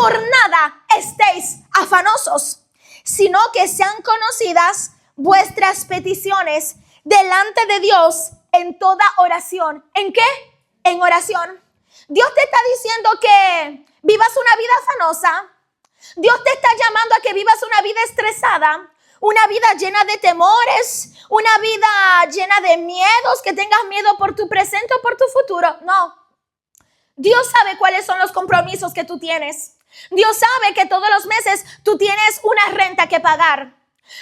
por nada estéis afanosos, sino que sean conocidas vuestras peticiones delante de Dios en toda oración. ¿En qué? En oración. Dios te está diciendo que vivas una vida afanosa. Dios te está llamando a que vivas una vida estresada, una vida llena de temores, una vida llena de miedos, que tengas miedo por tu presente o por tu futuro. No. Dios sabe cuáles son los compromisos que tú tienes. Dios sabe que todos los meses tú tienes una renta que pagar.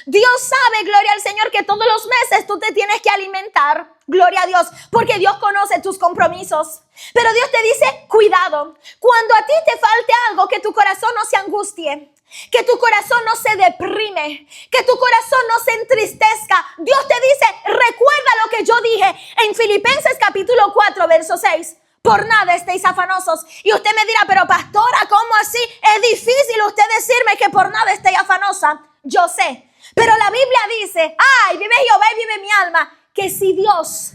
Dios sabe, gloria al Señor, que todos los meses tú te tienes que alimentar. Gloria a Dios, porque Dios conoce tus compromisos. Pero Dios te dice, cuidado, cuando a ti te falte algo, que tu corazón no se angustie, que tu corazón no se deprime, que tu corazón no se entristezca. Dios te dice, recuerda lo que yo dije en Filipenses capítulo 4, verso 6. Por nada estéis afanosos. Y usted me dirá, pero pastora, ¿cómo así? Es difícil usted decirme que por nada estéis afanosa. Yo sé. Pero la Biblia dice, ay, vive Jehová y vive mi alma, que si Dios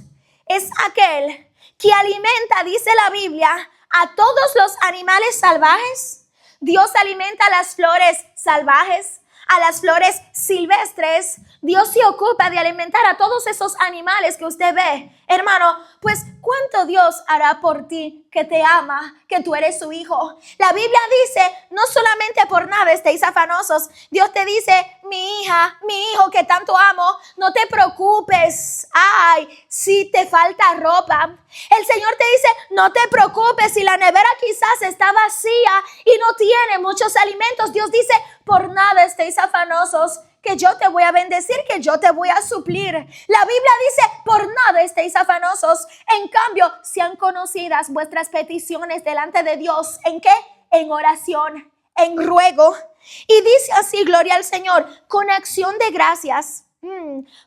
es aquel que alimenta, dice la Biblia, a todos los animales salvajes, Dios alimenta a las flores salvajes, a las flores silvestres. Dios se ocupa de alimentar a todos esos animales que usted ve. Hermano, pues ¿cuánto Dios hará por ti que te ama, que tú eres su hijo? La Biblia dice, no solamente por nada estéis afanosos. Dios te dice, mi hija, mi hijo que tanto amo, no te preocupes. Ay, si te falta ropa. El Señor te dice, no te preocupes si la nevera quizás está vacía y no tiene muchos alimentos. Dios dice, por nada estéis afanosos, que yo te voy a bendecir, que yo te voy a suplir. La Biblia dice, por nada estéis afanosos. En cambio, sean conocidas vuestras peticiones delante de Dios. ¿En qué? En oración, en ruego. Y dice así, gloria al Señor, con acción de gracias.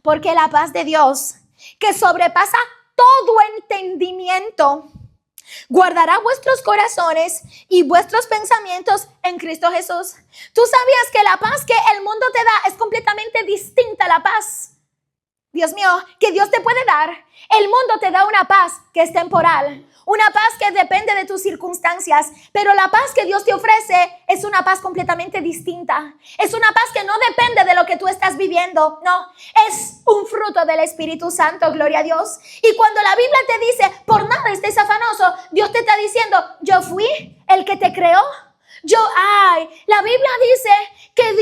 Porque la paz de Dios, que sobrepasa todo entendimiento, guardará vuestros corazones y vuestros pensamientos en Cristo Jesús. ¿Tú sabías que la paz que el mundo te da es completamente distinta a la paz, Dios mío, que Dios te puede dar? El mundo te da una paz que es temporal, una paz que depende de tus circunstancias, pero la paz que Dios te ofrece es una paz completamente distinta. Es una paz que no depende de lo que tú estás viviendo, no, es un fruto del Espíritu Santo, gloria a Dios. Y cuando la Biblia te dice, por nada estés afanoso, Dios te está diciendo, yo fui el que te creó. La Biblia dice que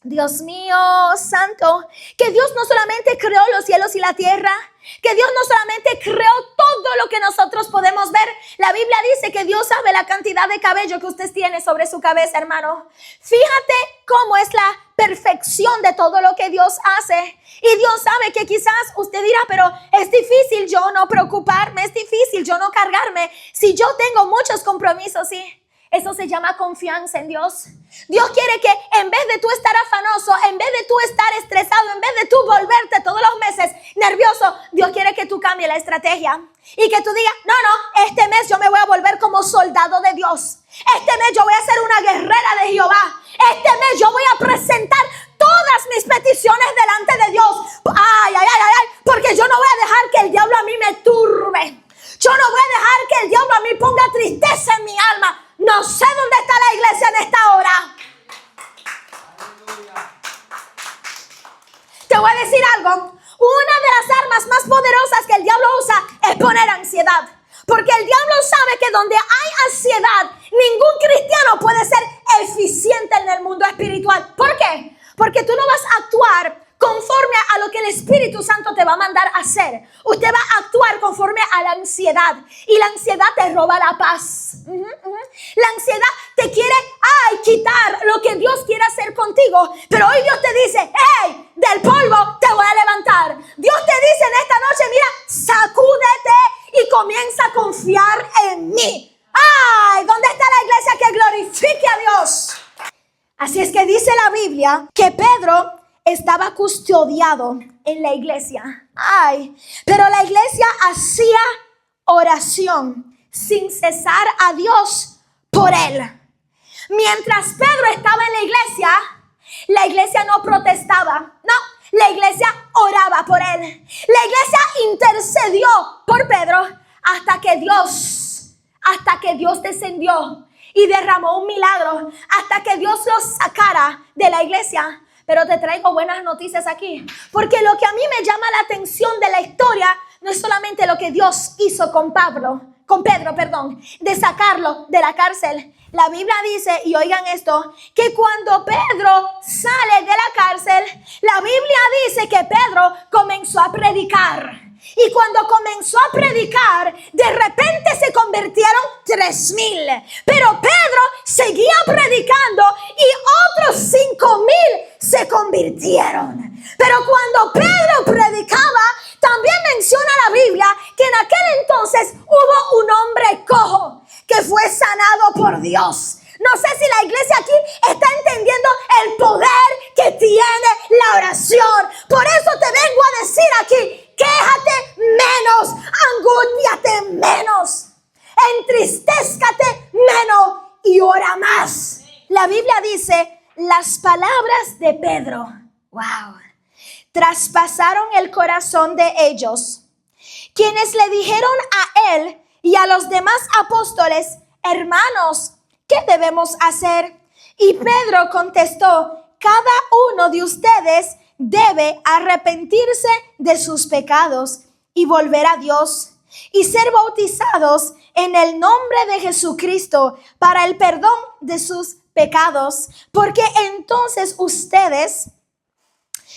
Dios mío santo, que Dios no solamente creó los cielos y la tierra, que Dios no solamente creó todo lo que nosotros podemos ver. La Biblia dice que Dios sabe la cantidad de cabello que usted tiene sobre su cabeza, hermano. Fíjate cómo es la perfección de todo lo que Dios hace. Y Dios sabe que quizás usted dirá, pero es difícil yo no preocuparme, es difícil yo no cargarme, si yo tengo muchos compromisos, sí. Eso se llama confianza en Dios. Dios quiere que en vez de tú estar afanoso, en vez de tú estar estresado, en vez de tú volverte todos los meses nervioso, Dios quiere que tú cambies la estrategia y que tú digas, no, este mes yo me voy a volver como soldado de Dios. Este mes yo voy a ser una guerrera de Jehová. Este mes yo voy a presentar todas mis peticiones delante de Dios. Porque yo no voy a dejar que el diablo a mí me turbe. Yo no voy a dejar que el diablo a mí ponga tristeza en mi alma. No sé dónde está la iglesia en esta hora. Te voy a decir algo. Una de las armas más poderosas que el diablo usa es poner ansiedad. Porque el diablo sabe que donde hay ansiedad, ningún cristiano puede ser eficiente en el mundo espiritual. ¿Por qué? Porque tú no vas a actuar conforme a lo que el Espíritu Santo te va a mandar a hacer. Usted va a actuar conforme a la ansiedad. Y la ansiedad te roba la paz. La ansiedad te quiere quitar lo que Dios quiere hacer contigo. Pero hoy Dios te dice, hey, del polvo te voy a levantar. Dios te dice en esta noche, mira, sacúdete y comienza a confiar en mí. ¿Dónde está la iglesia que glorifique a Dios? Así es que dice la Biblia que Pedro estaba custodiado en la iglesia. Pero la iglesia hacía oración sin cesar a Dios por él. Mientras Pedro estaba en la iglesia no protestaba. No, la iglesia oraba por él. La iglesia intercedió por Pedro hasta que Dios descendió y derramó un milagro hasta que Dios los sacara de la iglesia. Pero te traigo buenas noticias aquí, porque lo que a mí me llama la atención de la historia no es solamente lo que Dios hizo con Pedro, de sacarlo de la cárcel. La Biblia dice, y oigan esto, que cuando Pedro sale de la cárcel, la Biblia dice que Pedro comenzó a predicar. Y cuando comenzó a predicar, de repente se convirtieron 3,000. Pero Pedro seguía predicando y otros 5,000 se convirtieron. Pero cuando Pedro predicaba, también menciona la Biblia que en aquel entonces hubo un hombre cojo que fue sanado por Dios. No sé si la iglesia aquí está entendiendo el poder que tiene la oración. Por eso te vengo a decir aquí, quéjate menos, angústiate menos, entristézcate menos y ora más. La Biblia dice, las palabras de Pedro, traspasaron el corazón de ellos, quienes le dijeron a él y a los demás apóstoles, hermanos, ¿qué debemos hacer? Y Pedro contestó, cada uno de ustedes debe arrepentirse de sus pecados y volver a Dios y ser bautizados en el nombre de Jesucristo para el perdón de sus pecados, porque entonces ustedes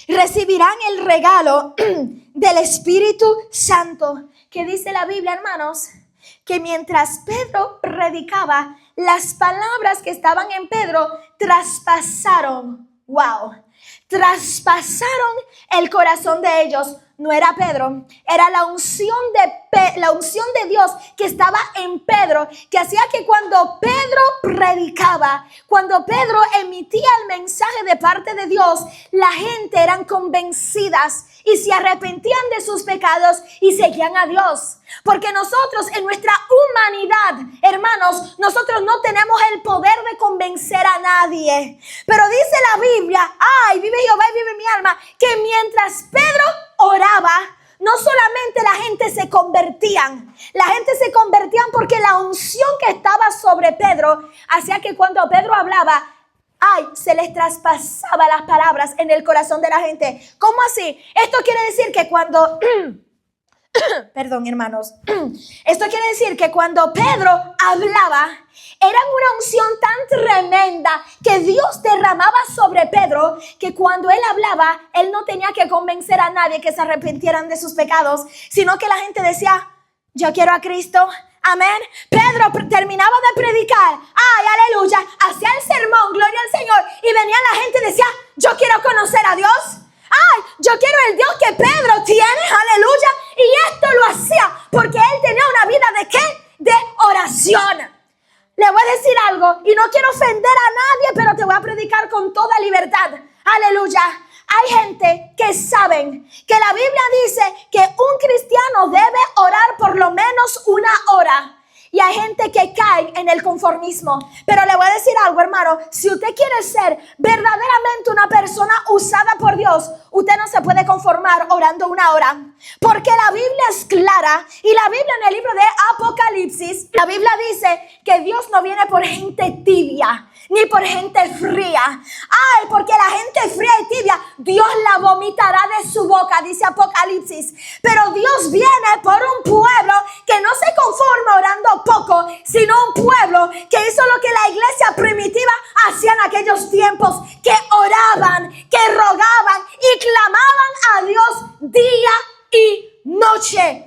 recibirán el regalo del Espíritu Santo. Que dice la Biblia, hermanos, que mientras Pedro predicaba, las palabras que estaban en Pedro traspasaron el corazón de ellos. No era Pedro, era la unción de Dios que estaba en Pedro, que hacía que cuando Pedro predicaba, cuando Pedro emitía el mensaje de parte de Dios, la gente eran convencidas y se arrepentían de sus pecados y seguían a Dios. Porque nosotros en nuestra humanidad, hermanos, nosotros no tenemos el poder de convencer a nadie. Pero dice la Biblia, vive Jehová y vive mi alma, que mientras Pedro oraba, no solamente la gente se convertían porque la unción que estaba sobre Pedro hacía que cuando Pedro hablaba, se les traspasaba las palabras en el corazón de la gente. ¿Cómo así? Esto quiere decir que cuando perdón, hermanos. Esto quiere decir que cuando Pedro hablaba, era una unción tan tremenda que Dios derramaba sobre Pedro, que cuando él hablaba, él no tenía que convencer a nadie que se arrepintieran de sus pecados, sino que la gente decía, yo quiero a Cristo. Amén. Pedro terminaba de predicar, aleluya, hacía el sermón, gloria al Señor, y venía la gente y decía, yo quiero conocer a Dios. Yo quiero el Dios que Pedro tiene, aleluya. Y esto lo hacía porque él tenía una vida ¿de qué? De oración. Le voy a decir algo y no quiero ofender a nadie, pero te voy a predicar con toda libertad. Aleluya. Hay gente que saben que la Biblia dice que un cristiano debe orar por lo menos 1 hora. Y hay gente que cae en el conformismo. Pero le voy a decir algo, hermano. Si usted quiere ser verdaderamente una persona usada por Dios, usted no se puede conformar orando 1 hora. Porque la Biblia es clara. Y la Biblia en el libro de Apocalipsis, la Biblia dice que Dios no viene por gente tibia, ni por gente fría. Porque la gente fría y tibia, Dios la vomitará de su boca, dice Apocalipsis. Pero Dios viene por un pueblo que no se conforma orando poco, sino un pueblo que hizo lo que la iglesia primitiva hacía en aquellos tiempos, que oraban, que rogaban y clamaban a Dios día y noche.